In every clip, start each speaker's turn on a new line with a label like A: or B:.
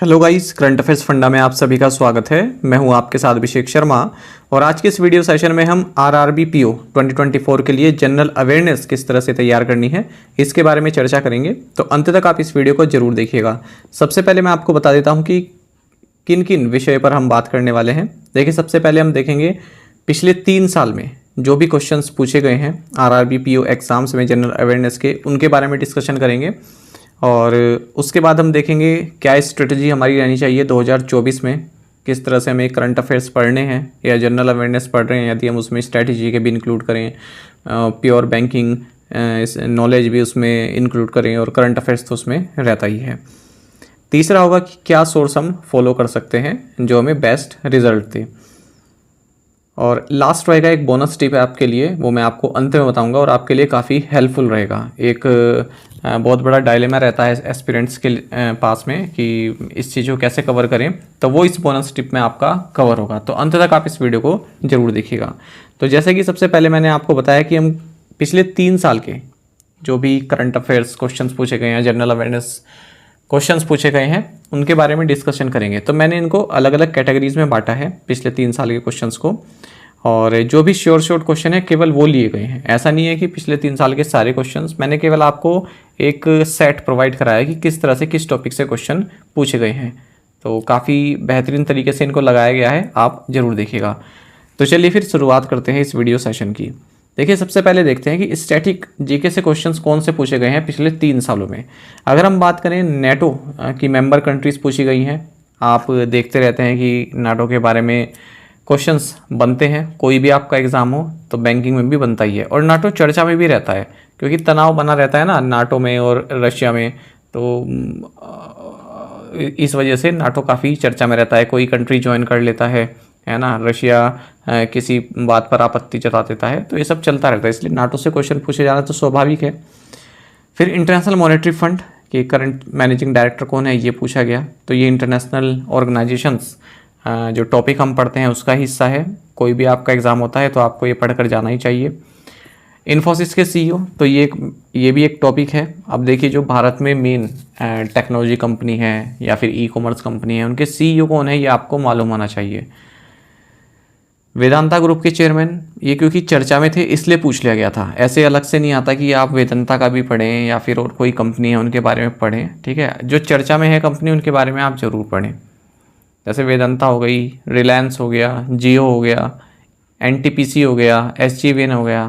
A: Hello guys, current affairs funda में आप सभी का स्वागत है। मैं हूं आपके साथ अभिषेक शर्मा और आज के इस वीडियो सेशन में हम आरआरबी पीओ 2024 के लिए जनरल अवेयरनेस किस तरह से तैयार करनी है इसके बारे में चर्चा करेंगे। तो अंत तक आप इस वीडियो को जरूर देखिएगा। सबसे पहले मैं आपको बता देता हूँ कि किन किन विषय पर हम बात करने वाले हैं। देखिए, सबसे पहले हम देखेंगे पिछले 3 साल में जो भी क्वेश्चंस पूछे गए हैं आरआरबी पीओ एग्जाम्स में जनरल अवेयरनेस के, उनके बारे में डिस्कशन करेंगे। और उसके बाद हम देखेंगे क्या स्ट्रेटजी हमारी रहनी चाहिए 2024 में, किस तरह से हमें करंट अफेयर्स पढ़ने हैं या जनरल अवेयरनेस पढ़ रहे हैं, यदि हम उसमें स्ट्रेटजी के भी इंक्लूड करें, प्योर बैंकिंग नॉलेज भी उसमें इंक्लूड करें और करंट अफेयर्स तो उसमें रहता ही है। तीसरा होगा कि क्या सोर्स हम फॉलो कर सकते हैं जो हमें बेस्ट रिजल्ट दे। और लास्ट रहेगा एक बोनस टिप है आपके लिए, वो मैं आपको अंत में बताऊंगा और आपके लिए काफ़ी हेल्पफुल रहेगा। एक बहुत बड़ा डायलेमा रहता है एस्पिरेंट्स के पास में कि इस चीज़ को कैसे कवर करें, तो वो इस बोनस टिप में आपका कवर होगा। तो अंत तक आप इस वीडियो को जरूर देखिएगा। तो जैसे कि सबसे पहले मैंने आपको बताया कि हम पिछले 3 साल के जो भी करंट अफेयर्स क्वेश्चन पूछे गए हैं, जनरल अवेयरनेस क्वेश्चंस पूछे गए हैं, उनके बारे में डिस्कशन करेंगे। तो मैंने इनको अलग अलग कैटेगरीज में बांटा है पिछले 3 साल के क्वेश्चंस को, और जो भी शॉर्ट क्वेश्चन है केवल वो लिए गए हैं। ऐसा नहीं है कि पिछले 3 साल के सारे क्वेश्चंस, मैंने केवल आपको एक सेट प्रोवाइड कराया है कि किस तरह से किस टॉपिक से क्वेश्चन पूछे गए हैं। तो काफ़ी बेहतरीन तरीके से इनको लगाया गया है, आप जरूर देखिएगा। तो चलिए फिर शुरुआत करते हैं इस वीडियो सेशन की। देखिए, सबसे पहले देखते हैं कि स्टैटिक जीके से क्वेश्चंस कौन से पूछे गए हैं पिछले 3 सालों में। अगर हम बात करें नेटो की मेंबर कंट्रीज़ पूछी गई हैं। आप देखते रहते हैं कि नाटो के बारे में क्वेश्चंस बनते हैं, कोई भी आपका एग्ज़ाम हो तो बैंकिंग में भी बनता ही है, और नाटो चर्चा में भी रहता है क्योंकि तनाव बना रहता है ना नाटो में और रशिया में। तो इस वजह से नाटो काफ़ी चर्चा में रहता है। कोई कंट्री ज्वाइन कर लेता है ना, रशिया किसी बात पर आपत्ति जता देता है, तो ये सब चलता रहता है, इसलिए नाटो से क्वेश्चन पूछे जाना तो स्वाभाविक है। फिर इंटरनेशनल मॉनेटरी फंड के करंट मैनेजिंग डायरेक्टर कौन है, ये पूछा गया। तो ये इंटरनेशनल ऑर्गेनाइजेशंस जो टॉपिक हम पढ़ते हैं उसका हिस्सा है। कोई भी आपका एग्ज़ाम होता है तो आपको ये पढ़कर जाना ही चाहिए। इन्फोसिस के सीईओ, तो ये भी एक टॉपिक है। अब देखिए, जो भारत में मेन टेक्नोलॉजी कंपनी है या फिर ई कॉमर्स कंपनी है, उनके सीईओ कौन है ये आपको मालूम होना चाहिए। वेदांता ग्रुप के चेयरमैन, ये क्योंकि चर्चा में थे इसलिए पूछ लिया गया था। ऐसे अलग से नहीं आता कि आप वेदांता का भी पढ़ें या फिर और कोई कंपनी है उनके बारे में पढ़ें, ठीक है। जो चर्चा में है कंपनी उनके बारे में आप ज़रूर पढ़ें। जैसे वेदांता हो गई, रिलायंस हो गया, जियो हो गया, एनटीपीसी हो गया, एसजीवीएन हो गया।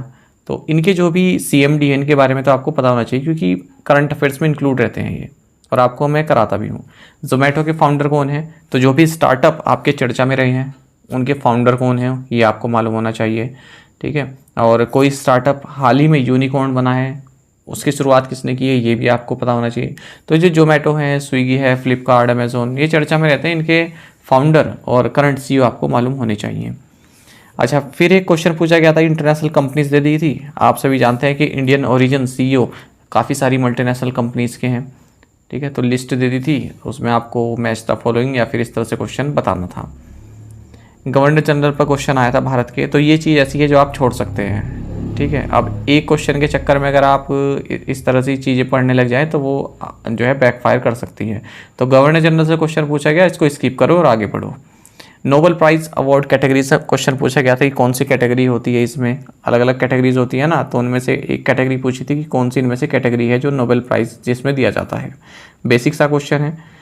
A: तो इनके जो भी सीएमडी है इनके बारे में तो आपको पता होना चाहिए क्योंकि करंट अफेयर्स में इंक्लूड रहते हैं ये, और आपको मैं कराता भी हूँ। जोमेटो के फाउंडर कौन है, तो जो भी स्टार्टअप आपके चर्चा में रहे हैं उनके फाउंडर कौन है ये आपको मालूम होना चाहिए, ठीक है। और कोई स्टार्टअप हाल ही में यूनिकॉर्न बना है, उसकी शुरुआत किसने की है ये भी आपको पता होना चाहिए। तो जो जोमेटो है, स्विगी है, फ्लिपकार्ट, अमेजोन, ये चर्चा में रहते हैं, इनके फाउंडर और करंट सीईओ आपको मालूम होने चाहिए। अच्छा, फिर एक क्वेश्चन पूछा गया था, इंटरनेशनल कंपनीज दे दी थी। आप सभी जानते हैं कि इंडियन ओरिजिन सीईओ काफ़ी सारी मल्टीनेशनल कंपनीज़ के हैं, ठीक है। तो लिस्ट दे दी थी, उसमें आपको मैच द फॉलोइंग या फिर इस तरह से क्वेश्चन बताना था। गवर्नर जनरल पर क्वेश्चन आया था भारत के, तो ये चीज़ ऐसी है जो आप छोड़ सकते हैं, ठीक है। अब एक क्वेश्चन के चक्कर में अगर आप इस तरह से चीज़ें पढ़ने लग जाएं तो वो जो है बैकफायर कर सकती है। तो गवर्नर जनरल से क्वेश्चन पूछा गया, इसको स्किप करो और आगे बढ़ो। नोबेल प्राइज़ अवार्ड कैटेगरी से क्वेश्चन पूछा गया था कि कौन सी कैटेगरी होती है, इसमें अलग अलग कैटेगरीज होती है ना, तो उनमें से एक कैटेगरी पूछी थी कि कौन सी इनमें से कैटेगरी है जो नोबेल प्राइज़ जिसमें दिया जाता है। बेसिक सा क्वेश्चन है।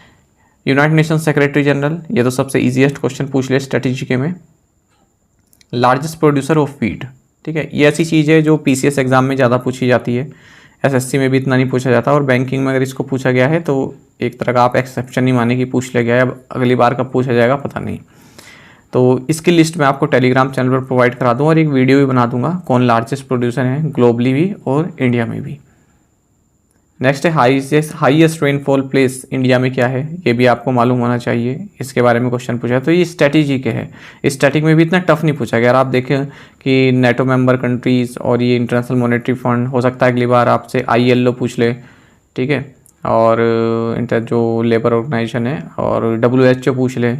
A: यूनाइटेड नेशन सेक्रेटरी जनरल, ये तो सबसे ईजीएस्ट क्वेश्चन पूछ ले स्ट्रेटेजी के में। लार्जेस्ट प्रोड्यूसर ऑफ वीट, ठीक है, ये ऐसी चीज़ है जो पीसीएस एग्जाम में ज़्यादा पूछी जाती है, एसएससी में भी इतना नहीं पूछा जाता, और बैंकिंग में अगर इसको पूछा गया है तो एक तरह का आप एक्सेप्शन नहीं माने कि पूछ लिया गया है, अब अगली बार कब पूछा जाएगा पता नहीं। तो इसकी लिस्ट मैं आपको टेलीग्राम चैनल पर प्रोवाइड करा दूँ और एक वीडियो भी बना दूंगा कौन लार्जेस्ट प्रोड्यूसर हैं ग्लोबली भी और इंडिया में भी। नेक्स्ट है हाईएस्ट रेनफॉल प्लेस इंडिया में क्या है, ये भी आपको मालूम होना चाहिए, इसके बारे में क्वेश्चन पूछा है। तो ये स्ट्रेटेजी के है, स्टैटिक में भी इतना टफ नहीं पूछा गया। अगर आप देखें कि नेटो मेंबर कंट्रीज़ और ये इंटरनेशनल मॉनेटरी फंड, हो सकता है अगली बार आपसे ILO पूछ ले, ठीक है, और इंटर जो लेबर ऑर्गेनाइजेशन है, और WHO पूछ ले।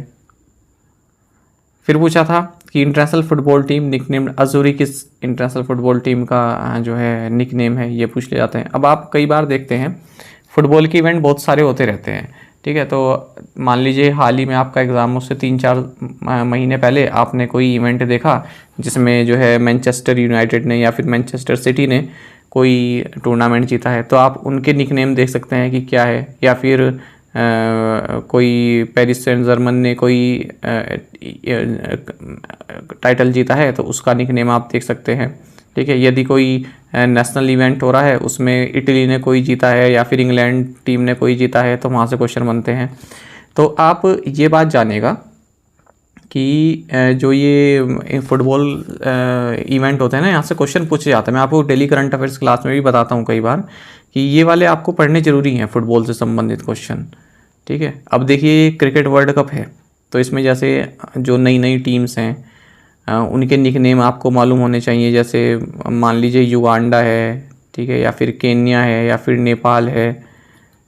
A: फिर पूछा था कि इंटरनेशनल फुटबॉल टीम निकनेम अजूरी किस इंटरनेशनल फुटबॉल टीम का जो है निकनेम है, ये पूछ ले जाते हैं। अब आप कई बार देखते हैं फुटबॉल के इवेंट बहुत सारे होते रहते हैं, ठीक है। तो मान लीजिए हाल ही में आपका एग्ज़ाम, उससे 3-4 महीने पहले आपने कोई इवेंट देखा जिसमें जो है मैनचेस्टर यूनाइटेड ने या फिर मैनचेस्टर सिटी ने कोई टूर्नामेंट जीता है, तो आप उनके निकनेम देख सकते हैं कि क्या है। या फिर कोई पेरिस सेंट जर्मन ने कोई टाइटल जीता है तो उसका निकनेम आप देख सकते हैं। ठीक है। यदि कोई नेशनल इवेंट हो रहा है, उसमें इटली ने कोई जीता है या फिर इंग्लैंड टीम ने कोई जीता है, तो वहाँ से क्वेश्चन बनते हैं। तो आप ये बात जानिएगा कि जो ये फुटबॉल इवेंट होते हैं ना, यहाँ से क्वेश्चन पूछे जाते हैं। मैं आपको डेली करंट अफेयर्स क्लास में भी बताता हूँ कई बार कि ये वाले आपको पढ़ने ज़रूरी हैं, फुटबॉल से संबंधित क्वेश्चन। ठीक है। अब देखिए क्रिकेट वर्ल्ड कप है, तो इसमें जैसे जो नई नई टीम्स हैं उनके निकनेम आपको मालूम होने चाहिए। जैसे मान लीजिए युगांडा है, ठीक है, या फिर केन्या है, या फिर नेपाल है।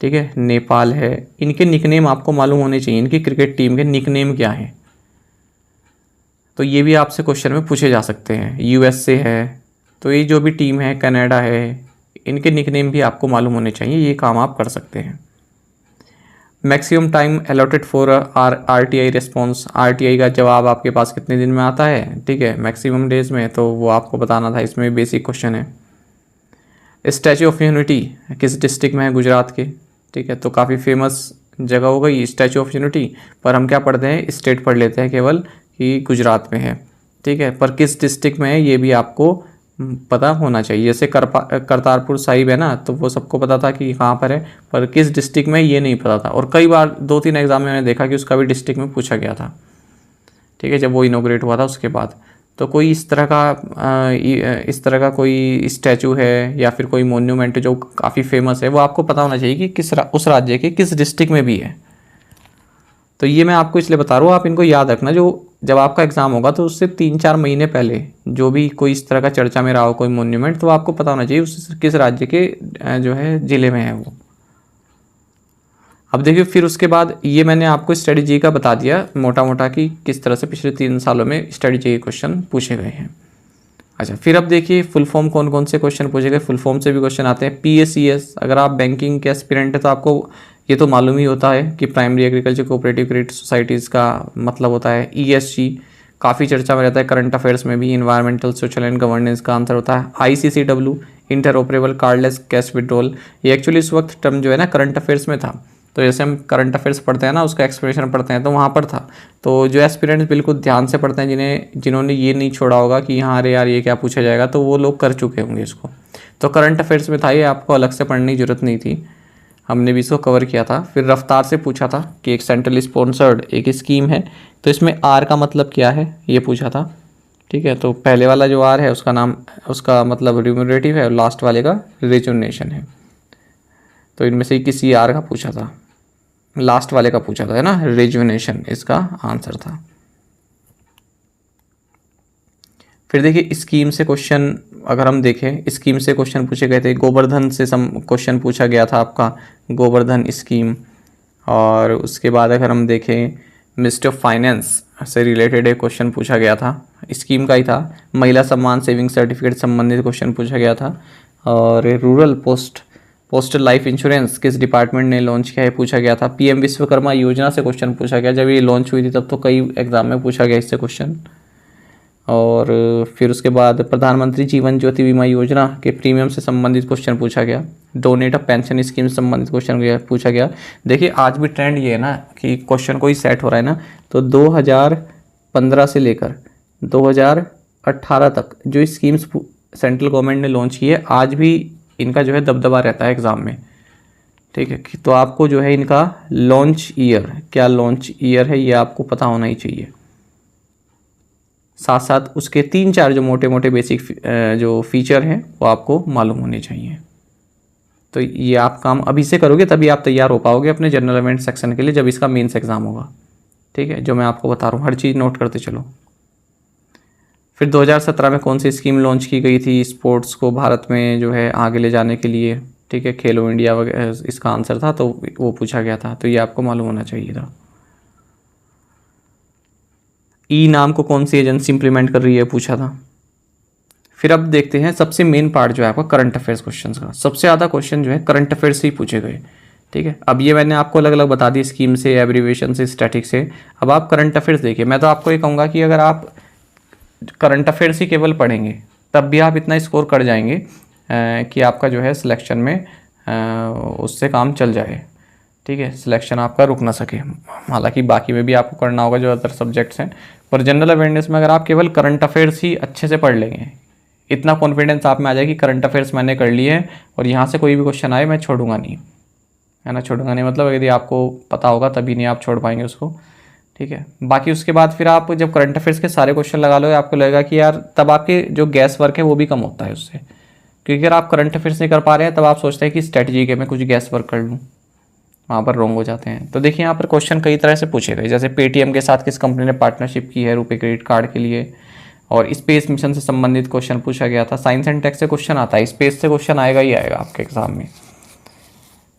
A: ठीक है, नेपाल है। इनके निकनेम आपको मालूम होने चाहिए, इनकी क्रिकेट टीम के निकनेम क्या हैं। तो ये भी आपसे क्वेश्चन में पूछे जा सकते हैं। यूएसए है, तो ये जो भी टीम है, कनाडा है, इनके निकनेम भी आपको मालूम होने चाहिए। ये काम आप कर सकते हैं। Maximum time allotted for RTI response, RTI का जवाब आपके पास कितने दिन में आता है। ठीक है, मैक्सिमम डेज में, तो वो आपको बताना था। इसमें बेसिक क्वेश्चन है। स्टैचू ऑफ यूनिटी किस डिस्ट्रिक्ट में है, गुजरात के। ठीक है, तो काफ़ी फेमस जगह हो गई स्टैचू ऑफ यूनिटी, पर हम क्या पढ़ते हैं, स्टेट पढ़ लेते हैं केवल कि गुजरात में है। ठीक है, पर किस डिस्ट्रिक्ट में है ये भी आपको पता होना चाहिए। जैसे करतारपुर साहिब है ना, तो वो सबको पता था कि कहाँ पर है, पर किस डिस्ट्रिक्ट में ये नहीं पता था। और कई बार 2-3 एग्जाम में मैंने देखा कि उसका भी डिस्ट्रिक्ट में पूछा गया था। ठीक है, जब वो इनोग्रेट हुआ था उसके बाद। तो कोई इस तरह का कोई स्टैचू है या फिर कोई मोन्यूमेंट जो काफ़ी फेमस है, वो आपको पता होना चाहिए कि उस राज्य के किस डिस्ट्रिक्ट में भी है। तो ये मैं आपको इसलिए बता रहा हूँ, आप इनको याद रखना। जो जब आपका एग्ज़ाम होगा तो उससे 3-4 महीने पहले जो भी कोई इस तरह का चर्चा में रहा हो कोई मोन्यूमेंट, तो आपको पता होना चाहिए उस किस राज्य के जो है ज़िले में है वो। अब देखिए फिर उसके बाद ये मैंने आपको स्ट्रेटजी का बता दिया मोटा मोटा कि किस तरह से पिछले 3 सालों में स्ट्रेटजी के क्वेश्चन पूछे गए हैं। अच्छा, फिर अब देखिए फुल फॉर्म कौन कौन से क्वेश्चन पूछे गए। फुल फॉर्म से भी क्वेश्चन आते हैं। PACS, अगर आप बैंकिंग के एस्पिरेंट है तो आपको ये तो मालूम ही होता है कि primary agriculture cooperative credit societies का मतलब होता है। ESG काफ़ी चर्चा में रहता है, करंट अफेयर्स में भी। इन्वायरमेंटल सोशल एंड गवर्नेंस का आंसर होता है। ICCW, interoperable cardless cash withdrawal, ये एक्चुअली इस वक्त टर्म जो है ना करंट अफेयर्स में था। तो जैसे हम करंट अफेयर्स पढ़ते हैं ना, उसका एक्सप्लेनेशन पढ़ते हैं, तो वहाँ पर था। तो जो एस्पिरेंट्स बिल्कुल ध्यान से पढ़ते हैं, जिन्होंने ये नहीं छोड़ा होगा कि हाँ अरे यार ये क्या पूछा जाएगा, तो वो लोग कर चुके होंगे इसको। तो करंट अफेयर्स में था ये, आपको अलग से पढ़ने की जरूरत नहीं थी, हमने भी इसको कवर किया था। फिर रफ्तार से पूछा था कि एक सेंट्रल स्पॉन्सर्ड एक स्कीम है, तो इसमें R का मतलब क्या है ये पूछा था। ठीक है, तो पहले वाला जो R है उसका मतलब रिम्यूनरेटिव है, और लास्ट वाले का रिजुनेशन है। तो इनमें से किसी R का पूछा था, लास्ट वाले का पूछा था, है ना, रिजुनेशन इसका आंसर था। फिर देखिए स्कीम से क्वेश्चन, अगर हम देखें स्कीम से क्वेश्चन पूछे गए थे। गोवर्धन से क्वेश्चन पूछा गया था आपका, गोवर्धन स्कीम। और उसके बाद अगर हम देखें मिनिस्ट्री ऑफ फाइनेंस से रिलेटेड एक क्वेश्चन पूछा गया था, स्कीम का ही था। महिला सम्मान सेविंग सर्टिफिकेट संबंधित क्वेश्चन पूछा गया था। और रूरल पोस्टल लाइफ इंश्योरेंस किस डिपार्टमेंट ने लॉन्च किया है पूछा गया था। PM विश्वकर्मा योजना से क्वेश्चन पूछा गया, जब ये लॉन्च हुई थी तब तो कई एग्जाम में पूछा गया इससे क्वेश्चन। और फिर उसके बाद प्रधानमंत्री जीवन ज्योति बीमा योजना के प्रीमियम से संबंधित क्वेश्चन पूछा गया। डोनेट अ पेंशन स्कीम से संबंधित क्वेश्चन पूछा गया। देखिए आज भी ट्रेंड ये है ना कि क्वेश्चन कोई सेट हो रहा है ना, तो 2015 से लेकर 2018 तक जो स्कीम्स सेंट्रल गवर्नमेंट ने लॉन्च की है, आज भी इनका जो है दबदबा रहता है एग्ज़ाम में। ठीक है, तो आपको जो है इनका लॉन्च ईयर, क्या लॉन्च ईयर है ये आपको पता होना ही चाहिए। साथ साथ उसके 3-4 जो मोटे मोटे बेसिक जो फीचर हैं वो आपको मालूम होने चाहिए। तो ये आप काम अभी से करोगे तभी आप तैयार हो पाओगे अपने जनरल अवेयरनेस सेक्शन के लिए, जब इसका मेंस एग्जाम होगा। ठीक है, जो मैं आपको बता रहा हूँ हर चीज़ नोट करते चलो। फिर 2017 में कौन सी स्कीम लॉन्च की गई थी स्पोर्ट्स को भारत में जो है आगे ले जाने के लिए। ठीक है, खेलो इंडिया वगैरह इसका आंसर था, तो वो पूछा गया था, तो ये आपको मालूम होना चाहिए था। नाम को कौन सी एजेंसी इंप्लीमेंट कर रही है पूछा था। फिर अब देखते हैं सबसे मेन पार्ट जो है आपका करंट अफेयर्स क्वेश्चन का। सबसे ज़्यादा क्वेश्चन जो है करंट अफेयर्स से ही पूछे गए। ठीक है। अब ये मैंने आपको अलग अलग बता दी, स्कीम से, एब्रीविएशन से, स्टैटिक से। अब आप करंट अफेयर्स देखिए। मैं तो आपको ये कहूँगा कि अगर आप करंट अफेयर्स ही केवल पढ़ेंगे तब भी आप इतना स्कोर कर जाएंगे कि आपका जो है सिलेक्शन में उससे काम चल जाए, ठीक है, सिलेक्शन आपका रुक ना सके। हालांकि बाकी में भी आपको करना होगा जो अदर सब्जेक्ट्स हैं, पर जनरल अवेयरनेस में अगर आप केवल करंट अफेयर्स ही अच्छे से पढ़ लेंगे, इतना कॉन्फिडेंस आप में आ जाए कि करंट अफेयर्स मैंने कर लिए हैं और यहाँ से कोई भी क्वेश्चन आए मैं छोड़ूंगा नहीं, है ना। छोड़ूंगा नहीं मतलब यदि आपको पता होगा तभी नहीं आप छोड़ पाएंगे उसको, ठीक है। बाकी उसके बाद फिर आप जब करंट अफेयर्स के सारे क्वेश्चन लगा लो, आपको लगेगा कि यार तब आपके जो गैस वर्क है वो भी कम होता है उससे, क्योंकि अगर आप करंट अफेयर्स नहीं कर पा रहे हैं तब आप सोचते हैं कि स्ट्रेटजी के मैं कुछ गैस वर्क कर लूँ, वहाँ पर रॉन्ग हो जाते हैं। तो देखिए यहाँ पर क्वेश्चन कई तरह से पूछे गए, जैसे पेटीएम के साथ किस कंपनी ने पार्टनरशिप की है रुपए क्रेडिट कार्ड के लिए, और स्पेस मिशन से संबंधित क्वेश्चन पूछा गया था। साइंस एंड टेक से क्वेश्चन आता है, स्पेस से क्वेश्चन आएगा ही आएगा आपके एग्जाम में।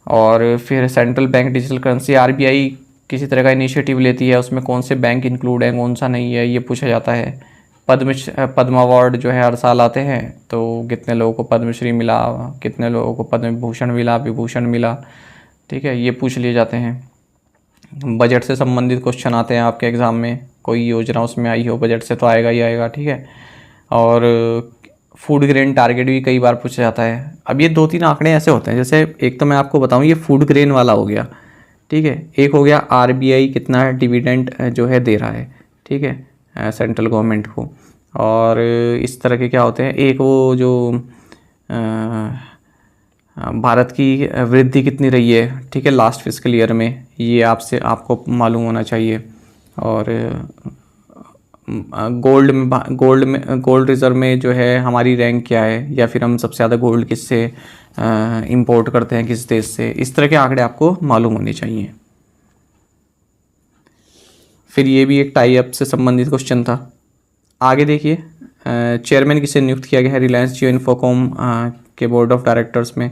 A: और फिर central bank digital currency, RBI किसी तरह का इनिशिएटिव लेती है, उसमें कौन से बैंक इंक्लूड है कौन सा नहीं है, ये पूछा जाता है। पद्म अवार्ड जो है हर साल आते हैं, तो कितने लोगों को पद्मश्री मिला, कितने लोगों को पद्म विभूषण मिला, विभूषण मिला, ठीक है, ये पूछ लिए जाते हैं। बजट से संबंधित क्वेश्चन आते हैं आपके एग्ज़ाम में, कोई योजना उसमें आई हो बजट से तो आएगा ही आएगा, ठीक है। और फूड ग्रेन टारगेट भी कई बार पूछा जाता है। अब ये 2-3 आंकड़े ऐसे होते हैं, जैसे एक तो मैं आपको बताऊं ये फूड ग्रेन वाला हो गया, ठीक है, एक हो गया आरबीआई कितना डिविडेंड जो है दे रहा है, ठीक है, सेंट्रल गवर्नमेंट को। और इस तरह के क्या होते हैं, एक वो जो भारत की वृद्धि कितनी रही है, ठीक है, लास्ट फिस्कल ईयर में, ये आपको मालूम होना चाहिए। और गोल्ड रिज़र्व में जो है हमारी रैंक क्या है, या फिर हम सबसे ज़्यादा गोल्ड किससे इंपोर्ट करते हैं, किस देश से, इस तरह के आंकड़े आपको मालूम होने चाहिए। फिर ये भी एक टाई अप से संबंधित क्वेश्चन था। आगे देखिए, चेयरमैन किसे नियुक्त किया गया है रिलायंस जियो इन्फोकॉम के बोर्ड ऑफ डायरेक्टर्स में,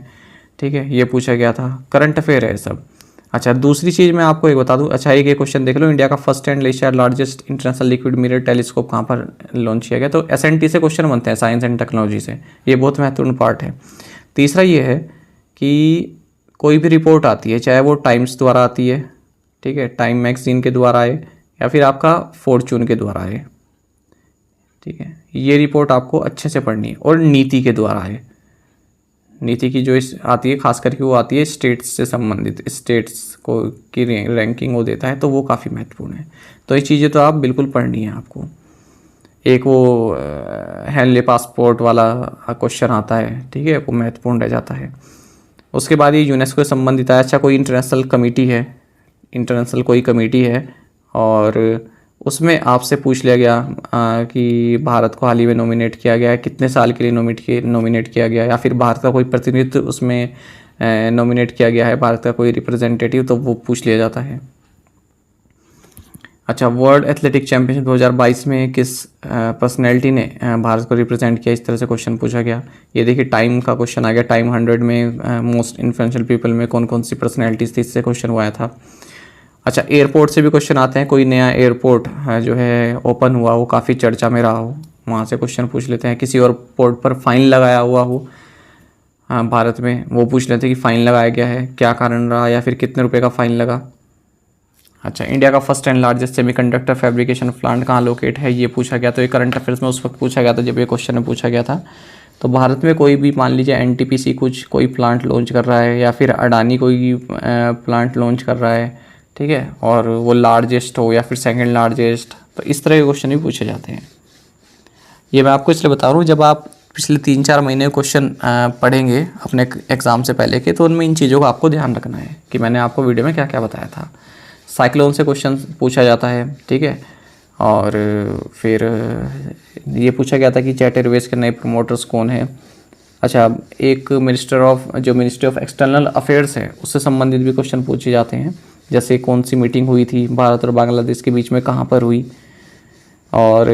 A: ठीक है, ये पूछा गया था। करंट अफेयर है सब। अच्छा, दूसरी चीज़ मैं आपको एक बता दूं। अच्छा, एक ये क्वेश्चन देख लो, इंडिया का first and Asia largest international liquid mirror telescope कहाँ पर लॉन्च किया गया। तो एसएनटी से क्वेश्चन बनते हैं, साइंस एंड टेक्नोलॉजी से, ये बहुत महत्वपूर्ण पार्ट है। तीसरा ये है कि कोई भी रिपोर्ट आती है, चाहे वो टाइम्स द्वारा आती है, ठीक है, टाइम मैगजीन के द्वारा आए या फिर आपका फॉर्चून के द्वारा आए, ठीक है, ये रिपोर्ट आपको अच्छे से पढ़नी है। और नीति के द्वारा आए, नीति की जो आती है खास करके वो आती है स्टेट्स से संबंधित, स्टेट्स को की रैंकिंग वो देता है, तो वो काफ़ी महत्वपूर्ण है। तो ये चीज़ें तो आप बिल्कुल पढ़नी है आपको। एक वो हेनले पासपोर्ट वाला क्वेश्चन आता है, ठीक है, वो महत्वपूर्ण रह जाता है। उसके बाद ये यूनेस्को से संबंधित है। अच्छा, कोई इंटरनेशनल कमेटी है, इंटरनेशनल कोई कमेटी है और उसमें आपसे पूछ लिया गया कि भारत को हाल ही में नॉमिनेट किया गया है, कितने साल के लिए नॉमिनेट किया गया है, या फिर भारत का कोई प्रतिनिधित्व उसमें नॉमिनेट किया गया है, भारत का कोई रिप्रेजेंटेटिव, तो वो पूछ लिया जाता है। अच्छा, वर्ल्ड एथलेटिक चैम्पियनशिप 2022 में किस पर्सनैलिटी ने भारत को रिप्रेजेंट किया, इस तरह से क्वेश्चन पूछा गया। ये देखिए टाइम का क्वेश्चन आ गया, टाइम 100 में मोस्ट इन्फ्लुएंशियल पीपल में कौन कौन सी पर्सनैलिटीज़ थी, इससे क्वेश्चन हुआ था। अच्छा, एयरपोर्ट से भी क्वेश्चन आते हैं, कोई नया एयरपोर्ट जो है ओपन हुआ वो काफ़ी चर्चा में रहा हो, वहाँ से क्वेश्चन पूछ लेते हैं। किसी और पोर्ट पर फाइन लगाया हुआ हो भारत में, वो पूछ लेते हैं कि फ़ाइन लगाया गया है, क्या कारण रहा, या फिर कितने रुपए का फ़ाइन लगा। अच्छा, इंडिया का first and largest semiconductor fabrication plant कहाँ लोकेट है, ये पूछा गया। तो ये करंट अफेयर्स में उस वक्त पूछा गया था जब ये क्वेश्चन पूछा गया था। तो भारत में कोई भी मान लीजिए एनटीपीसी कुछ कोई प्लांट लॉन्च कर रहा है, या फिर अडानी कोई प्लांट लॉन्च कर रहा है, ठीक है, और वो लार्जेस्ट हो या फिर सेकंड लार्जेस्ट, तो इस तरह के क्वेश्चन भी पूछे जाते हैं। ये मैं आपको इसलिए बता रहा हूँ, जब आप पिछले 3-4 महीने क्वेश्चन पढ़ेंगे अपने एग्ज़ाम से पहले के, तो उनमें इन चीज़ों का आपको ध्यान रखना है कि मैंने आपको वीडियो में क्या क्या बताया था। साइक्लोन से क्वेश्चन पूछा जाता है, ठीक है, और फिर ये पूछा गया था कि जेट एयरवेज के नए प्रमोटर्स कौन है। अच्छा, एक मिनिस्ट्री ऑफ एक्सटर्नल अफेयर्स है, उससे संबंधित भी क्वेश्चन पूछे जाते हैं, जैसे कौन सी मीटिंग हुई थी भारत और बांग्लादेश के बीच में, कहाँ पर हुई। और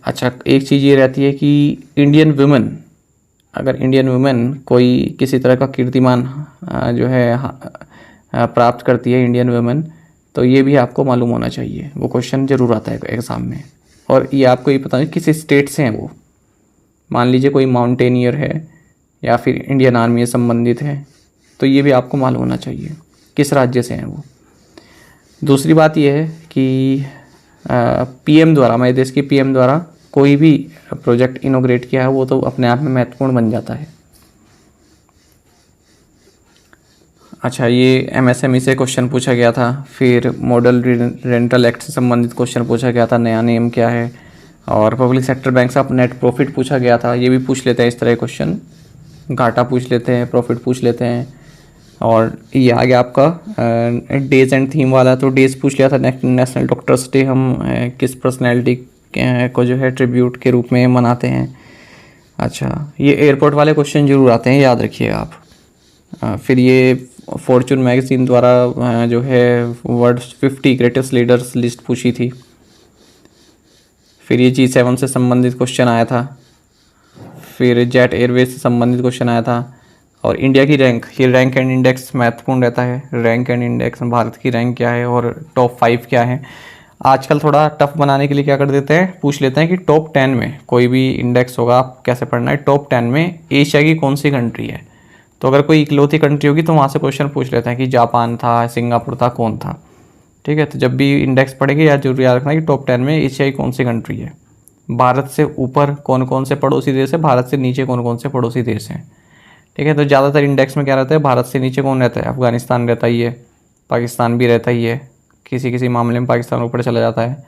A: अच्छा, एक चीज़ ये रहती है कि इंडियन वुमेन, अगर इंडियन वुमेन कोई किसी तरह का कीर्तिमान जो है प्राप्त करती है इंडियन वुमेन, तो ये भी आपको मालूम होना चाहिए, वो क्वेश्चन ज़रूर आता है एग्ज़ाम में। और ये आपको ये पता नहीं किस स्टेट से हैं वो, मान लीजिए कोई माउंटेनियर है या फिर इंडियन आर्मी से संबंधित है, तो ये भी आपको मालूम होना चाहिए। किस राज्य से हैं वो। दूसरी बात यह है कि पीएम द्वारा, हमारे देश के पीएम द्वारा कोई भी प्रोजेक्ट इनोग्रेट किया है वो तो अपने आप में महत्वपूर्ण बन जाता है। अच्छा, ये एमएसएमई से क्वेश्चन पूछा गया था। फिर मॉडल रेंटल एक्ट से संबंधित क्वेश्चन पूछा गया था, नया नियम क्या है। और पब्लिक सेक्टर बैंक से नेट प्रॉफिट पूछा गया था, ये भी पूछ लेते हैं इस तरह क्वेश्चन। घाटा पूछ लेते हैं, प्रॉफिट पूछ लेते हैं। और ये आ गया आपका डेज एंड थीम वाला, तो डेज पूछ लिया था, नेशनल डॉक्टर्स डे हम किस पर्सनैलिटी को जो है ट्रिब्यूट के रूप में मनाते हैं। अच्छा, ये एयरपोर्ट वाले क्वेश्चन जरूर आते हैं, याद रखिएगा आप। फिर ये फॉर्चून मैगजीन द्वारा जो है वर्ल्ड 50 ग्रेटेस्ट लीडर्स लिस्ट पूछी थी। फिर ये G7 से संबंधित क्वेश्चन आया था। फिर जेट एयरवेज से संबंधित क्वेश्चन आया था। और इंडिया की रैंक, ये रैंक एंड इंडेक्स महत्वपूर्ण रहता है। रैंक एंड इंडेक्स में भारत की रैंक क्या है और टॉप 5 क्या है। आजकल थोड़ा टफ बनाने के लिए क्या कर देते हैं, पूछ लेते हैं कि टॉप 10 में कोई भी इंडेक्स होगा, आप कैसे पढ़ना है, टॉप 10 में एशिया की कौन सी कंट्री है। तो अगर कोई इकलौती कंट्री होगी तो वहाँ से क्वेश्चन पूछ लेते हैं कि जापान था, सिंगापुर था, कौन था। ठीक है, तो जब भी इंडेक्स पढ़ेंगे या जरूर याद रखना कि टॉप 10 में एशिया की कौन सी कंट्री है। भारत से ऊपर कौन कौन से पड़ोसी देश है, भारत से नीचे कौन कौन से पड़ोसी देश हैं। ठीक है, तो ज़्यादातर इंडेक्स में क्या रहता है, भारत से नीचे कौन रहता है, अफगानिस्तान रहता ही है, पाकिस्तान भी रहता ही है, किसी किसी मामले में पाकिस्तान ऊपर चला जाता है,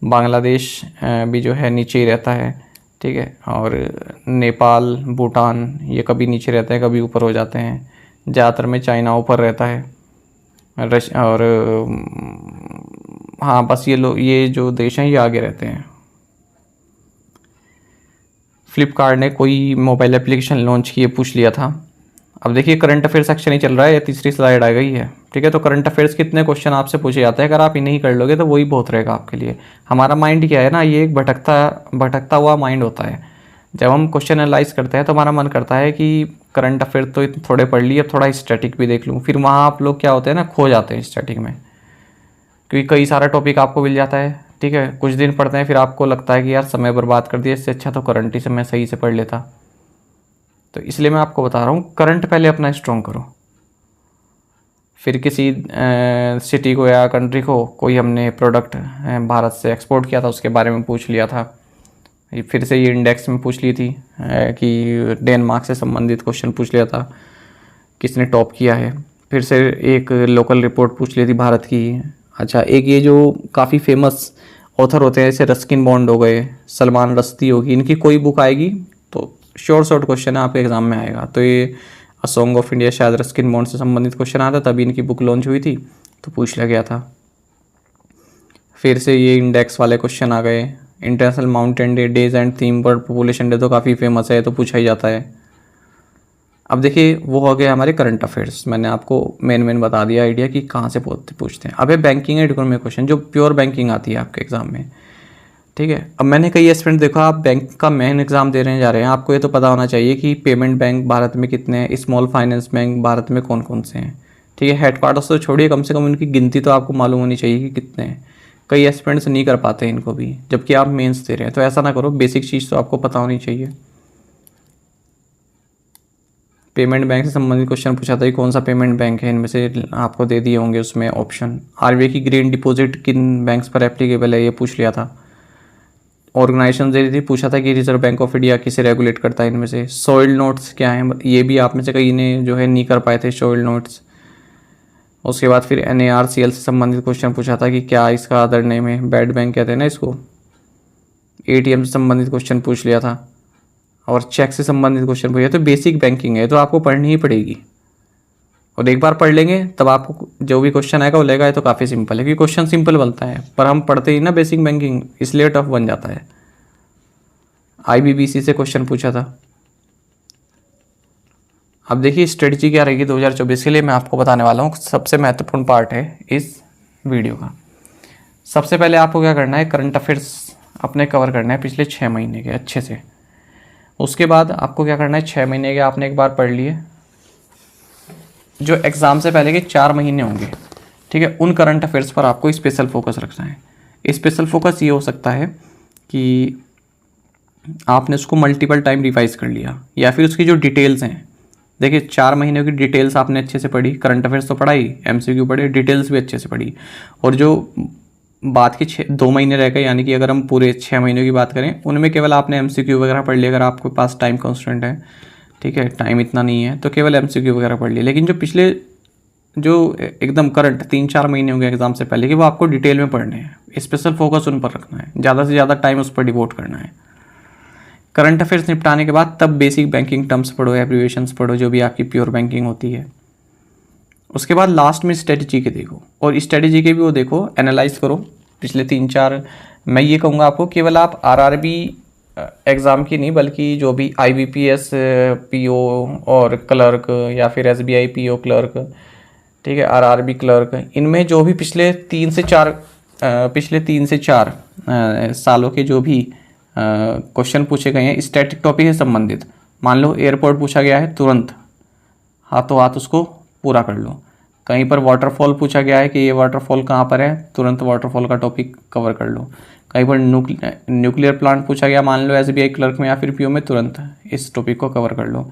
A: बांग्लादेश भी जो है नीचे ही रहता है। ठीक है, और नेपाल, भूटान ये कभी नीचे रहते हैं, कभी ऊपर हो जाते हैं। ज़्यादातर में चाइना ऊपर रहता है, और हाँ बस ये जो देश हैं ये आगे रहते हैं। फ्लिपकार्ट ने कोई मोबाइल एप्लीकेशन लॉन्च किए, पूछ लिया था। अब देखिए करंट अफेयर सेक्शन ही चल रहा है, ये तीसरी स्लाइड आ गई है। ठीक है, तो करंट अफेयर्स कितने क्वेश्चन आपसे पूछे जाते हैं, अगर आप इन्हें ही कर लोगे तो वही बहुत रहेगा आपके लिए। हमारा माइंड क्या है ना, ये एक भटकता हुआ माइंड होता है। जब हम क्वेश्चन एनालाइज करते हैं तो हमारा मन करता है कि करंट अफेयर तो इतने थोड़े पढ़ लिए, अब थोड़ा स्टैटिक भी देख लूँ। फिर वहाँ आप लोग क्या होते हैं ना, खो जाते हैं स्टैटिक में, क्योंकि कई सारा टॉपिक आपको मिल जाता है। ठीक है, कुछ दिन पढ़ते हैं फिर आपको लगता है कि यार समय बर्बाद कर दिया, इससे अच्छा तो करंट ही से मैं सही से पढ़ लेता। तो इसलिए मैं आपको बता रहा हूँ, करंट पहले अपना स्ट्रॉन्ग करो। फिर किसी सिटी को या कंट्री को कोई हमने प्रोडक्ट भारत से एक्सपोर्ट किया था, उसके बारे में पूछ लिया था। फिर से ये इंडेक्स में पूछ ली थी कि डेनमार्क से संबंधित क्वेश्चन पूछ लिया था, किसने टॉप किया है। फिर से एक लोकल रिपोर्ट पूछ ली थी भारत की। अच्छा, एक ये जो काफ़ी फेमस ऑथर होते हैं, जैसे रस्किन बॉन्ड हो गए, सलमान रश्दी होगी, इनकी कोई बुक आएगी तो शॉर्ट क्वेश्चन है, आपके एग्जाम में आएगा। तो ये अ सॉन्ग ऑफ इंडिया शायद रस्किन बॉन्ड से संबंधित क्वेश्चन आता, तभी इनकी बुक लॉन्च हुई थी तो पूछ लिया गया था। फिर से ये इंडेक्स वाले क्वेश्चन आ गए। International mountain day, days and theme, world population day तो काफ़ी फेमस है, तो पूछा ही जाता है। अब देखिए वो हो गया हमारे करंट अफेयर्स, मैंने आपको मेन बता दिया आइडिया कि कहाँ से पूछते हैं। अब है बैंकिंग एंड इकोनॉमी क्वेश्चन, जो प्योर बैंकिंग आती है आपके एग्जाम में। ठीक है, अब मैंने कई एस्पिरेंट देखा, आप बैंक का मेन एग्जाम देने जा रहे हैं, आपको ये तो पता होना चाहिए कि पेमेंट बैंक भारत में कितने हैं, स्मॉल फाइनेंस बैंक भारत में कौन कौन से हैं। ठीक है, हेडक्वार्टर्स तो छोड़िए, कम से कम उनकी गिनती तो आपको मालूम होनी चाहिए कि कितने हैं। कई एस्पिरेंट्स नहीं कर पाते इनको भी, जबकि आप मेंस दे रहे हैं। तो ऐसा ना करो, बेसिक चीज़ तो आपको पता होनी चाहिए। पेमेंट बैंक से संबंधित क्वेश्चन पूछा था कि कौन सा पेमेंट बैंक है, इनमें से आपको दे दिए होंगे उसमें ऑप्शन। आरबीआई की ग्रीन डिपॉजिट किन बैंक्स पर एप्लीकेबल है, ये पूछ लिया था। ऑर्गेनाइजेशन दे दी थी, पूछा था कि रिजर्व बैंक ऑफ इंडिया किसे रेगुलेट करता है, इनमें से सॉइल नोट्स क्या हैं, ये भी आप में से कई ने जो है नहीं कर पाए थे सॉइल नोट्स। उसके बाद फिर NARCL से संबंधित क्वेश्चन पूछा था कि क्या इसका अदर नेम है, बैड बैंक कहते हैं ना इसको। ATM से संबंधित क्वेश्चन पूछ लिया था, और चेक से संबंधित क्वेश्चन पूछा। तो बेसिक बैंकिंग है, तो आपको पढ़नी ही पड़ेगी, और एक बार पढ़ लेंगे तब आपको जो भी क्वेश्चन आएगा वो लेगा। ये तो काफ़ी सिंपल है, क्योंकि क्वेश्चन सिंपल बनता है, पर हम पढ़ते ही ना बेसिक बैंकिंग, इसलिए टफ बन जाता है। IBBC से क्वेश्चन पूछा था। अब देखिए स्ट्रेटजी क्या रहेगी 2024 के लिए, मैं आपको बताने वाला हूँ। सबसे महत्वपूर्ण पार्ट है इस वीडियो का। सबसे पहले आपको क्या करना है, करंट अफेयर्स अपने कवर करना है पिछले 6 महीने के अच्छे से। उसके बाद आपको क्या करना है, 6 महीने के आपने एक बार पढ़ लिए, जो एग्ज़ाम से पहले के 4 महीने होंगे, ठीक है, उन करंट अफेयर्स पर आपको स्पेशल फोकस रखना है। स्पेशल फोकस ये हो सकता है कि आपने उसको मल्टीपल टाइम रिवाइज कर लिया, या फिर उसकी जो डिटेल्स हैं देखिए 4 महीनों की डिटेल्स आपने अच्छे से पढ़ी, करंट अफेयर्स तो पढ़ा ही, एमसीक्यू पढ़े, डिटेल्स भी अच्छे से पढ़ी, और जो बात के 2 महीने रह गए, यानी कि अगर हम पूरे 6 महीनों की बात करें उनमें केवल आपने एमसीक्यू वगैरह पढ़ लिया, अगर आपके पास टाइम कॉन्स्टेंट है, ठीक है, टाइम इतना नहीं है तो केवल एमसीक्यू वगैरह पढ़ लिया। लेकिन जो पिछले जो एकदम करंट 3-4 महीने होंगे एग्जाम से पहले कि वो आपको डिटेल में पढ़ने हैं, स्पेशल फोकस उन पर रखना है, ज़्यादा से ज़्यादा टाइम उस पर डिवोट करना है। करंट अफेयर्स निपटाने के बाद तब बेसिक बैंकिंग टर्म्स पढ़ो, एब्रीविएशंस पढ़ो, जो भी आपकी प्योर बैंकिंग होती है। उसके बाद लास्ट में स्ट्रेटजी के देखो, और स्ट्रेटजी के भी वो देखो, एनालाइज करो पिछले 3-4। मैं ये कहूँगा आपको केवल आप आरआरबी एग्ज़ाम की नहीं, बल्कि जो भी आईबीपीएस पीओ और क्लर्क, या फिर एसबीआई पीओ क्लर्क, ठीक है, आरआरबी क्लर्क, इनमें जो भी पिछले 3 से 4 सालों के जो भी क्वेश्चन पूछे गए हैं स्टैटिक टॉपिक से संबंधित, मान लो एयरपोर्ट पूछा गया है, तुरंत हाथों हाथ उसको पूरा कर लो। कहीं पर वाटरफॉल पूछा गया है कि ये वाटरफॉल कहाँ पर है, तुरंत वाटरफॉल का टॉपिक कवर कर लो। कहीं पर न्यूक्लियर प्लांट पूछा गया, मान लो एसबीआई क्लर्क में या फिर पीओ में, तुरंत इस टॉपिक को कवर कर लो।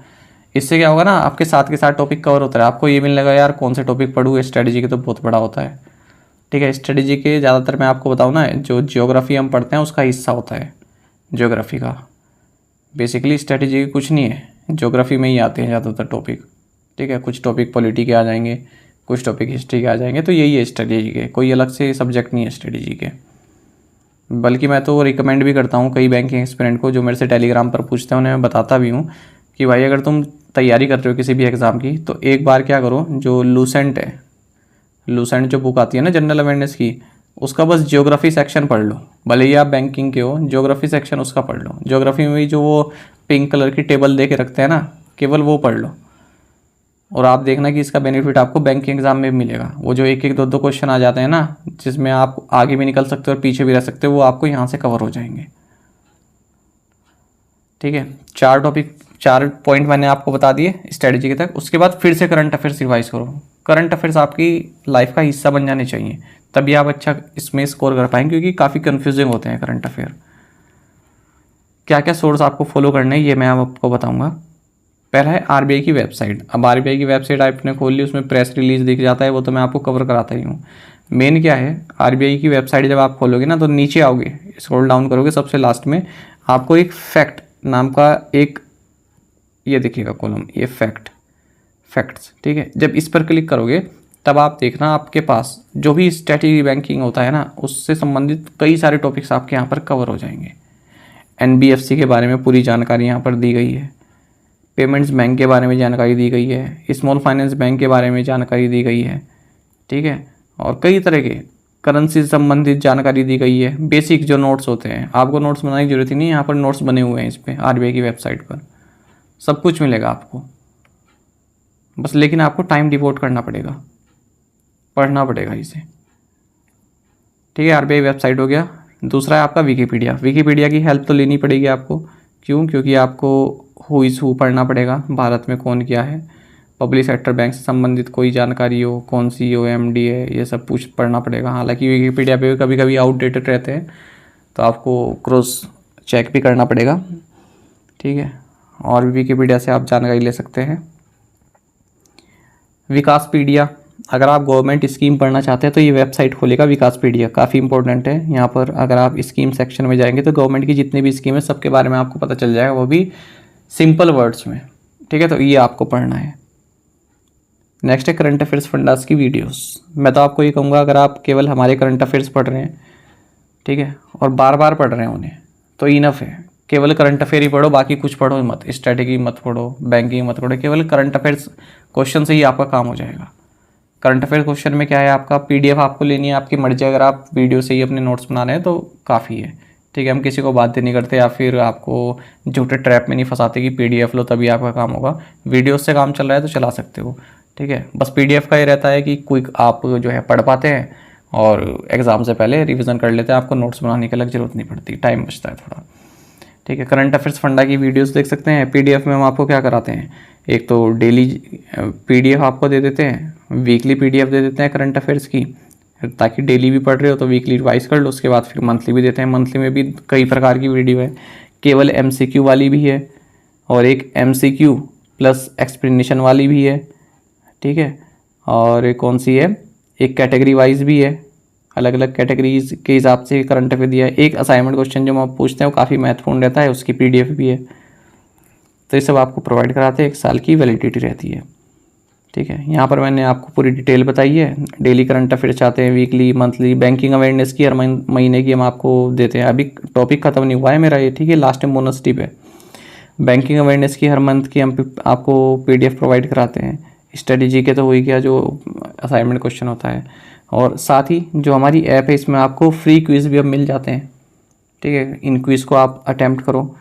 A: इससे क्या होगा ना, आपके साथ के साथ टॉपिक कवर होता है, आपको ये भी नहीं लगा यार कौन से टॉपिक पढ़ूँ, स्ट्रेटजी के तो बहुत बड़ा होता है, ठीक है। स्ट्रेटजी के ज़्यादातर मैं आपको बताऊँ ना, जो जियोग्राफी हम पढ़ते हैं उसका हिस्सा होता है जियोग्राफी का। बेसिकली स्ट्रेटजी कुछ नहीं है, जियोग्राफी में ही आते हैं ज़्यादातर टॉपिक, ठीक है। कुछ टॉपिक पॉलिटी के आ जाएंगे, कुछ टॉपिक हिस्ट्री के आ जाएंगे, तो यही है स्ट्रेटजी के, कोई अलग से सब्जेक्ट नहीं है स्ट्रेटजी के। बल्कि मैं तो रिकमेंड भी करता हूँ कई बैंकिंग एक्सपीरियंट को, जो मेरे से टेलीग्राम पर पूछते हैं, उन्हें मैं बताता भी हूँ कि भाई अगर तुम तैयारी कर रहे हो किसी भी एग्ज़ाम की, तो एक बार क्या करो, जो लूसेंट है, लूसेंट जो बुक आती है ना जनरल अवेयरनेस की, उसका बस ज्योग्राफी सेक्शन पढ़ लो, भले ही आप बैंकिंग के हो, ज्योग्राफी सेक्शन उसका पढ़ लो। ज्योग्राफी में भी जो वो पिंक कलर की टेबल दे के रखते हैं ना, केवल वो पढ़ लो, और आप देखना कि इसका बेनिफिट आपको बैंकिंग एग्जाम में भी मिलेगा। वो जो 1-1, 2-2 क्वेश्चन आ जाते हैं ना, जिसमें आप आगे भी निकल सकते हो और पीछे भी रह सकते हो, वो आपको यहाँ से कवर हो जाएंगे, ठीक है। 4 पॉइंट मैंने आपको बता दिए स्ट्रेटजी के तक। उसके बाद फिर से करंट अफेयर्स रिवाइज करो। करंट अफेयर्स आपकी लाइफ का हिस्सा बन जाने चाहिए, तभी आप अच्छा इसमें स्कोर कर पाएंगे, क्योंकि काफ़ी कन्फ्यूजिंग होते हैं करंट अफेयर। क्या क्या सोर्स आपको फॉलो करने हैं ये मैं आपको बताऊंगा। पहला है आरबीआई की वेबसाइट। अब आरबीआई की वेबसाइट आपने खोल ली, उसमें प्रेस रिलीज दिख जाता है, वो तो मैं आपको कवर कराता ही हूँ। मेन क्या है, आरबीआई की वेबसाइट जब आप खोलोगे ना, तो नीचे आओगे, स्क्रॉल डाउन करोगे, सबसे लास्ट में आपको एक फैक्ट नाम का एक ये दिखेगा कॉलम, ये फैक्ट्स, ठीक है। जब इस पर क्लिक करोगे तब आप देखना आपके पास जो भी स्ट्रेटजी बैंकिंग होता है ना, उससे संबंधित कई सारे टॉपिक्स आपके यहाँ पर कवर हो जाएंगे। एनबीएफसी के बारे में पूरी जानकारी यहाँ पर दी गई है, पेमेंट्स बैंक के बारे में जानकारी दी गई है, स्मॉल फाइनेंस बैंक के बारे में जानकारी दी गई है, ठीक है, और कई तरह के करेंसी से संबंधित जानकारी दी गई है। बेसिक जो नोट्स होते हैं, आपको नोट्स बनाने की जरूरत ही नहीं है, यहाँ पर नोट्स बने हुए हैं इस पर, आरबीआई की वेबसाइट पर सब कुछ मिलेगा आपको, बस लेकिन आपको टाइम डिवोट करना पड़ेगा, पढ़ना पड़ेगा इसे, ठीक है। आरबीआई वेबसाइट हो गया। दूसरा है आपका विकीपीडिया। विकीपीडिया की हेल्प तो लेनी पड़ेगी आपको, क्यों, क्योंकि आपको हु इज़ हु पढ़ना पड़ेगा, भारत में कौन क्या है, पब्लिक सेक्टर बैंक से संबंधित कोई जानकारी हो, कौन CEO MD है, ये सब पढ़ना पड़ेगा। हालांकि विकीपीडिया पे कभी कभी आउटडेटेड रहते हैं, तो आपको क्रॉस चेक भी करना पड़ेगा, ठीक है। और भी विकीपीडिया से आप जानकारी ले सकते हैं। विकासपीडिया, अगर आप गवर्नमेंट स्कीम पढ़ना चाहते हैं तो ये वेबसाइट खोलेगा विकासपीडिया, काफ़ी इंपॉर्टेंट है। यहाँ पर अगर आप स्कीम सेक्शन में जाएंगे तो गवर्नमेंट की जितनी भी स्कीम है सबके बारे में आपको पता चल जाएगा, वो भी सिंपल वर्ड्स में, ठीक है। तो ये आपको पढ़ना है। नेक्स्ट है करंट अफेयर्स फंडास की वीडियोस। मैं तो आपको ये कहूँगा, अगर आप केवल हमारे करंट अफेयर्स पढ़ रहे हैं, ठीक है, और बार बार पढ़ रहे हैं उन्हें, तो इनफ है। केवल करंट अफेयर ही पढ़ो, बाकी कुछ पढ़ो मत, स्ट्रैटेजी मत पढ़ो, बैंकिंग मत पढ़ो, केवल करंट अफेयर्स क्वेश्चन से ही आपका काम हो जाएगा। करंट अफेयर क्वेश्चन में क्या है, आपका PDF आपको लेनी है, आपकी मर्जी। अगर आप वीडियो से ही अपने नोट्स बना रहे हैं तो काफ़ी है, ठीक है। हम किसी को बाध्य नहीं करते, या फिर आपको झूठे ट्रैप में नहीं फंसाते कि PDF लो तभी आपका काम होगा। वीडियो से काम चल रहा है तो चला सकते हो, ठीक है। बस PDF का ये रहता है कि क्विक आप जो है पढ़ पाते हैं और एग्ज़ाम से पहले रिविज़न कर लेते हैं, आपको नोट्स बनाने की अलग ज़रूरत नहीं पड़ती, टाइम बचता है थोड़ा, ठीक है। करंट अफेयर्स फंडा की वीडियोस देख सकते हैं। PDF में हम आपको क्या कराते हैं, एक तो डेली PDF आपको दे देते हैं, वीकली PDF दे देते हैं करंट अफेयर्स की, ताकि डेली भी पढ़ रहे हो तो वीकली रिवाइज कर लो। उसके बाद फिर मंथली भी देते हैं। मंथली में भी कई प्रकार की वीडियो है, केवल MCQ वाली भी है, और एक MCQ प्लस एक्सप्लेनेशन वाली भी है, ठीक है। और एक कौन सी है, एक कैटेगरी वाइज भी है, अलग अलग कैटेगरीज के हिसाब से करंट अफेयर दिया है। एक असाइनमेंट क्वेश्चन जो हम पूछते हैं वो काफ़ी महत्वपूर्ण रहता है, उसकी PDF भी है। तो ये सब आपको प्रोवाइड कराते हैं, 1 साल की वैलिडिटी रहती है, ठीक है। यहाँ पर मैंने आपको पूरी डिटेल बताई है। डेली करंट अफेयर चाहते हैं, वीकली, मंथली, बैंकिंग अवेयरनेस की हर महीने की हम आपको देते हैं। अभी टॉपिक ख़त्म नहीं हुआ है मेरा ये, ठीक है, लास्ट में बोनस टिप है। बैंकिंग अवेयरनेस की हर मंथ की हम आपको PDF प्रोवाइड कराते हैं। स्ट्रेटेजी के तो हो ही गया जो असाइनमेंट क्वेश्चन होता है, और साथ ही जो हमारी ऐप है इसमें आपको फ्री क्विज़ भी अब मिल जाते हैं, ठीक है। इन क्विज़ को आप अटैम्प्ट करो।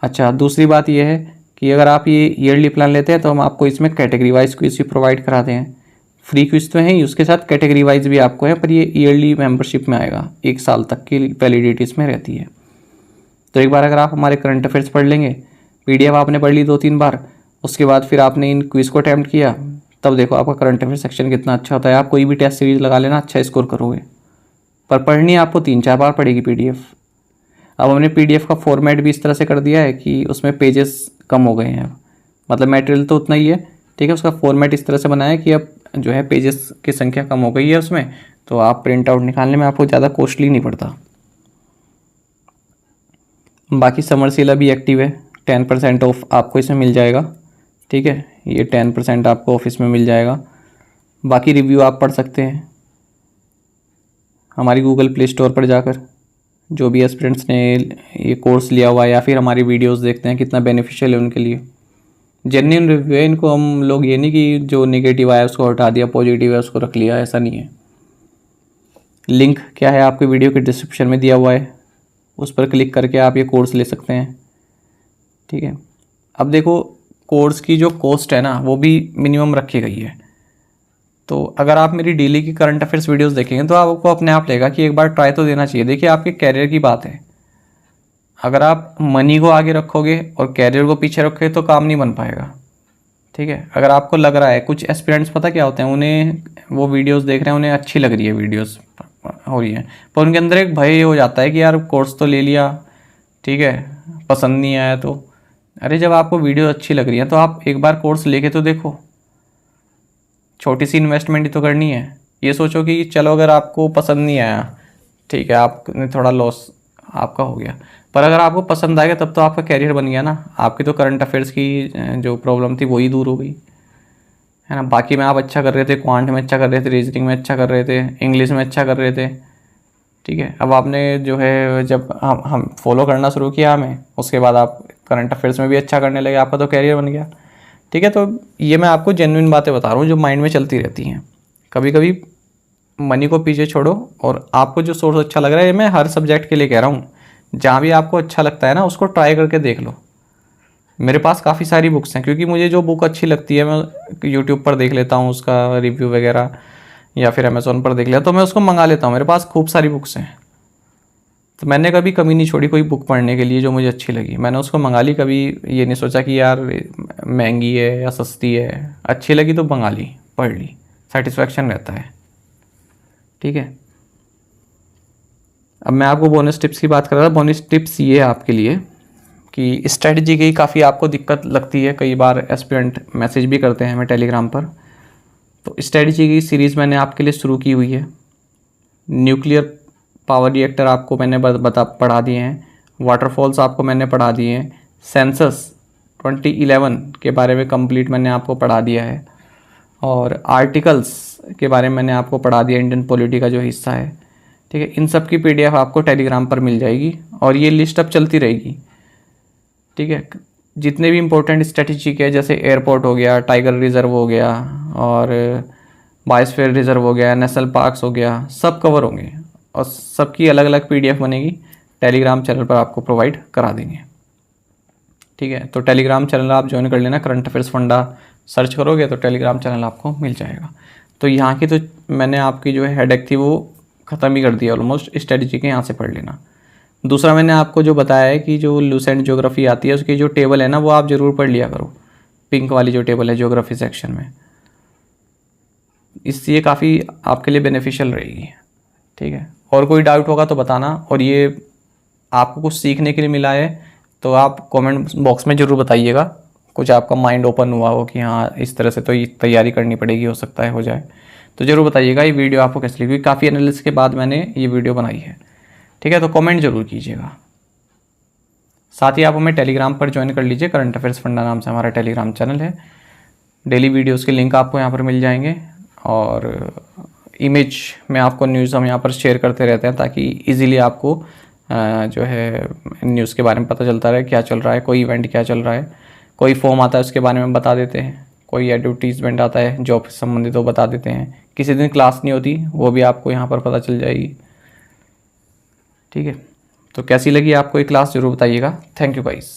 A: अच्छा, दूसरी बात यह है कि अगर आप ये ईयरली प्लान लेते हैं तो हम आपको इसमें कैटेगरी वाइज क्विज़ भी प्रोवाइड कराते हैं। फ्री क्विज़ तो है ही, उसके साथ कैटेगरी वाइज भी आपको है, पर ये ईयरली मेंबरशिप में आएगा, 1 साल तक की वैलिडिटी इसमें रहती है। तो एक बार अगर आप हमारे करंट अफेयर्स पढ़ लेंगे, PDF आपने पढ़ ली 2-3 बार, उसके बाद फिर आपने इन क्विज़ को अटैम्प्ट किया, तब देखो आपका करंट अफेयर सेक्शन कितना अच्छा होता है। आप कोई भी टेस्ट सीरीज लगा लेना, अच्छा स्कोर करोगे। पर पढ़नी आपको 3-4 बार पड़ेगी PDF। अब हमने PDF का फॉर्मेट भी इस तरह से कर दिया है कि उसमें पेजेस कम हो गए हैं, मतलब मटेरियल तो उतना ही है, ठीक है, उसका फॉर्मेट इस तरह से बनाया है कि अब जो है पेजेस की संख्या कम हो गई है उसमें, तो आप प्रिंट आउट निकालने में आपको ज़्यादा कॉस्टली नहीं पड़ता। बाकी समरसीला भी एक्टिव है, 10% ऑफ आपको इसमें मिल जाएगा, ठीक है, ये 10% आपको ऑफिस में मिल जाएगा। बाकी रिव्यू आप पढ़ सकते हैं हमारी गूगल प्ले स्टोर पर जाकर, जो भी एस्पिरेंट्स ने ये कोर्स लिया हुआ है या फिर हमारी वीडियोस देखते हैं, कितना बेनिफिशियल है उनके लिए। जेन्युइन रिव्यू है, इनको हम लोग ये नहीं कि जो नेगेटिव आया उसको हटा दिया, पॉजिटिव है उसको रख लिया, ऐसा नहीं है। लिंक क्या है आपके वीडियो के डिस्क्रिप्शन में दिया हुआ है, उस पर क्लिक करके आप ये कोर्स ले सकते हैं, ठीक है। अब देखो कोर्स की जो कॉस्ट है ना वो भी मिनिमम रखी गई है। तो अगर आप मेरी डेली की करंट अफेयर्स वीडियोस देखेंगे तो आपको अपने आप लगेगा कि एक बार ट्राई तो देना चाहिए। देखिए आपके कैरियर की बात है, अगर आप मनी को आगे रखोगे और कैरियर को पीछे रखोगे तो काम नहीं बन पाएगा, ठीक है। अगर आपको लग रहा है, कुछ एस्पिरेंट्स पता क्या होते हैं, उन्हें वो वीडियोस देख रहे हैं, उन्हें अच्छी लग रही है वीडियोस हो रही है, पर उनके अंदर एक भय हो जाता है कि यार कोर्स तो ले लिया, ठीक है, पसंद नहीं आया तो। अरे जब आपको वीडियो अच्छी लग रही है तो आप एक बार कोर्स लेके तो देखो, छोटी सी इन्वेस्टमेंट ही तो करनी है। ये सोचो कि चलो अगर आपको पसंद नहीं आया, ठीक है, आपने थोड़ा लॉस आपका हो गया, पर अगर आपको पसंद आ गया तब तो आपका कैरियर बन गया ना। आपकी तो करंट अफेयर्स की जो प्रॉब्लम थी वही दूर हो गई, है ना। बाकी में आप अच्छा कर रहे थे, क्वांट में अच्छा कर रहे थे, रीजनिंग में अच्छा कर रहे थे, इंग्लिश में अच्छा कर रहे थे, ठीक है। अब आपने जो है जब हम फॉलो करना शुरू किया हमें, उसके बाद आप करंट अफेयर्स में भी अच्छा करने लगे, आपका तो कैरियर बन गया, ठीक है। तो ये मैं आपको जेन्युइन बातें बता रहा हूँ जो माइंड में चलती रहती हैं। कभी कभी मनी को पीछे छोड़ो और आपको जो सोर्स अच्छा लग रहा है, ये मैं हर सब्जेक्ट के लिए कह रहा हूँ, जहाँ भी आपको अच्छा लगता है ना उसको ट्राई करके देख लो। मेरे पास काफ़ी सारी बुक्स हैं, क्योंकि मुझे जो बुक अच्छी लगती है मैं यूट्यूब पर देख लेता हूँ उसका रिव्यू वगैरह, या फिर अमेज़ोन पर देख लिया तो मैं उसको मंगा लेता हूँ। मेरे पास खूब सारी बुक्स हैं, तो मैंने कभी कमी नहीं छोड़ी कोई बुक पढ़ने के लिए जो मुझे अच्छी लगी, मैंने उसको मंगा ली। कभी ये नहीं सोचा कि यार महंगी है या सस्ती है, अच्छी लगी तो मंगा ली, पढ़ ली, सेटिस्फेक्शन रहता है, ठीक है। अब मैं आपको बोनस टिप्स की बात कर रहा था। बोनस टिप्स ये है आपके लिए कि स्ट्रेटजी की काफ़ी आपको दिक्कत लगती है, कई बार एस्पिरेंट मैसेज भी करते हैं हमें टेलीग्राम पर। तो स्ट्रेटजी की सीरीज़ मैंने आपके लिए शुरू की हुई है। न्यूक्लियर पावर रिएक्टर आपको मैंने पढ़ा दिए हैं, वाटरफॉल्स आपको मैंने पढ़ा दिए हैं, सेंसस 2011 के बारे में कंप्लीट मैंने आपको पढ़ा दिया है, और आर्टिकल्स के बारे में मैंने आपको पढ़ा दिया, इंडियन पॉलिटी का जो हिस्सा है, ठीक है। इन सब की PDF आपको टेलीग्राम पर मिल जाएगी और ये लिस्ट अब चलती रहेगी, ठीक है। जितने भी इंपॉर्टेंट स्ट्रेटेजी के, जैसे एयरपोर्ट हो गया, टाइगर रिजर्व हो गया, और बायोस्फीयर रिजर्व हो गया, नेशनल पार्क्स हो गया, सब कवर होंगे और सबकी अलग अलग PDF बनेगी, टेलीग्राम चैनल पर आपको प्रोवाइड करा देंगे, ठीक है। तो टेलीग्राम चैनल आप ज्वाइन कर लेना, करंट अफेयर्स फंडा सर्च करोगे तो टेलीग्राम चैनल आपको मिल जाएगा। तो यहाँ की तो मैंने आपकी जो है हेडेक थी वो ख़त्म ही कर दिया ऑलमोस्ट, स्ट्रेटजी के यहाँ से पढ़ लेना। दूसरा मैंने आपको जो बताया है कि जो लूसेंट ज्योग्राफी आती है उसकी जो टेबल है ना वो आप ज़रूर पढ़ लिया करो, पिंक वाली जो टेबल है ज्योग्राफी सेक्शन में, इससे काफ़ी आपके लिए बेनिफिशियल रहेगी, ठीक है। और कोई डाउट होगा तो बताना, और ये आपको कुछ सीखने के लिए मिला है तो आप कमेंट बॉक्स में ज़रूर बताइएगा, कुछ आपका माइंड ओपन हुआ हो कि हाँ इस तरह से तो ये तैयारी करनी पड़ेगी, हो सकता है हो जाए, तो ज़रूर बताइएगा। ये वीडियो आपको कैसी लगी, क्योंकि काफ़ी एनालिसिस के बाद मैंने ये वीडियो बनाई है, ठीक है। तो कमेंट जरूर कीजिएगा। साथ ही आप हमें टेलीग्राम पर ज्वाइन कर लीजिए, करंट अफेयर्स फंडा नाम से हमारा टेलीग्राम चैनल है। डेली वीडियोस के लिंक आपको यहाँ पर मिल जाएंगे, और इमेज में आपको न्यूज़ हम यहाँ पर शेयर करते रहते हैं, ताकि इजीली आपको जो है न्यूज़ के बारे में पता चलता रहे, क्या चल रहा है, कोई इवेंट क्या चल रहा है, कोई फॉर्म आता है उसके बारे में बता देते हैं, कोई एडवर्टीजमेंट आता है जॉब से संबंधित वो बता देते हैं, किसी दिन क्लास नहीं होती वो भी आपको यहाँ पर पता चल जाएगी, ठीक है। तो कैसी लगी आपको ये क्लास ज़रूर बताइएगा। Thank you guys.